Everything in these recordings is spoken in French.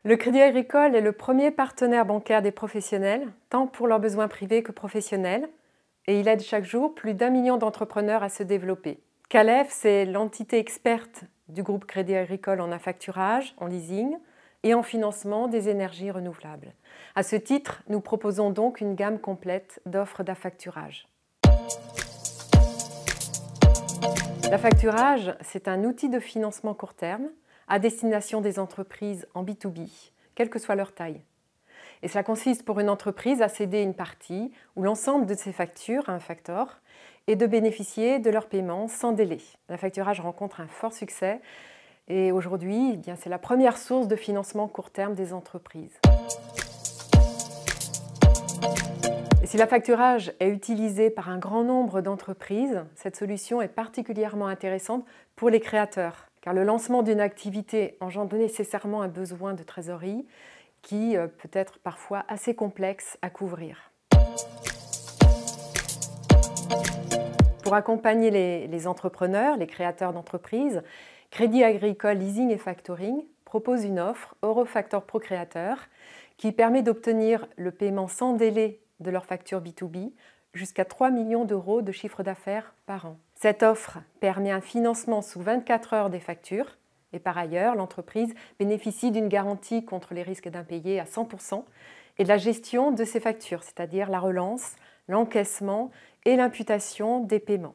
Le Crédit Agricole est le premier partenaire bancaire des professionnels, tant pour leurs besoins privés que professionnels, et il aide chaque jour plus d'1 million d'entrepreneurs à se développer. CALEF, c'est l'entité experte du groupe Crédit Agricole en affacturage, en leasing et en financement des énergies renouvelables. À ce titre, nous proposons donc une gamme complète d'offres d'affacturage. L'affacturage, c'est un outil de financement court terme à destination des entreprises en B2B, quelle que soit leur taille. Et cela consiste pour une entreprise à céder une partie ou l'ensemble de ses factures à un factor et de bénéficier de leur paiement sans délai. L'affacturage rencontre un fort succès et aujourd'hui, c'est la première source de financement court terme des entreprises. Et si l'affacturage est utilisé par un grand nombre d'entreprises, cette solution est particulièrement intéressante pour les créateurs, car le lancement d'une activité engendre nécessairement un besoin de trésorerie qui peut être parfois assez complexe à couvrir. Pour accompagner les entrepreneurs, les créateurs d'entreprises, Crédit Agricole Leasing et Factoring propose une offre Eurofactor Pro Créateur qui permet d'obtenir le paiement sans délai de leur facture B2B jusqu'à 3 millions d'euros de chiffre d'affaires par an. Cette offre permet un financement sous 24 heures des factures et par ailleurs, l'entreprise bénéficie d'une garantie contre les risques d'impayés à 100% et de la gestion de ses factures, c'est-à-dire la relance, l'encaissement et l'imputation des paiements.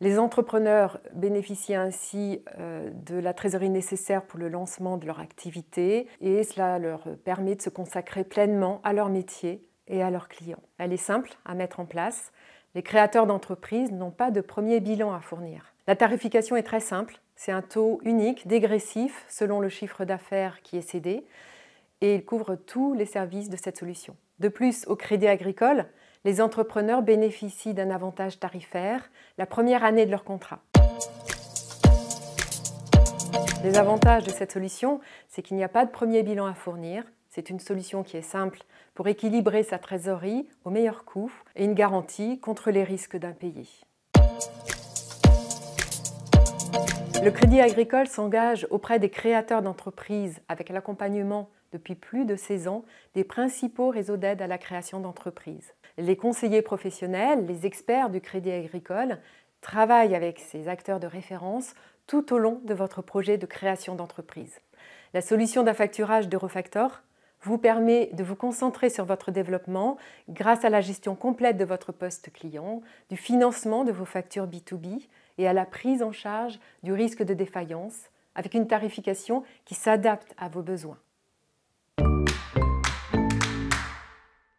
Les entrepreneurs bénéficient ainsi de la trésorerie nécessaire pour le lancement de leur activité et cela leur permet de se consacrer pleinement à leur métier et à leurs clients. Elle est simple à mettre en place. Les créateurs d'entreprises n'ont pas de premier bilan à fournir. La tarification est très simple. C'est un taux unique, dégressif, selon le chiffre d'affaires qui est cédé et il couvre tous les services de cette solution. De plus, au Crédit Agricole, les entrepreneurs bénéficient d'un avantage tarifaire la première année de leur contrat. Les avantages de cette solution, c'est qu'il n'y a pas de premier bilan à fournir. C'est une solution qui est simple pour équilibrer sa trésorerie au meilleur coût et une garantie contre les risques d'impayés. Le Crédit Agricole s'engage auprès des créateurs d'entreprises avec l'accompagnement depuis plus de 16 ans des principaux réseaux d'aide à la création d'entreprises. Les conseillers professionnels, les experts du Crédit Agricole travaillent avec ces acteurs de référence tout au long de votre projet de création d'entreprise. La solution d'affacturage d'Eurofactor vous permet de vous concentrer sur votre développement grâce à la gestion complète de votre poste client, du financement de vos factures B2B et à la prise en charge du risque de défaillance avec une tarification qui s'adapte à vos besoins.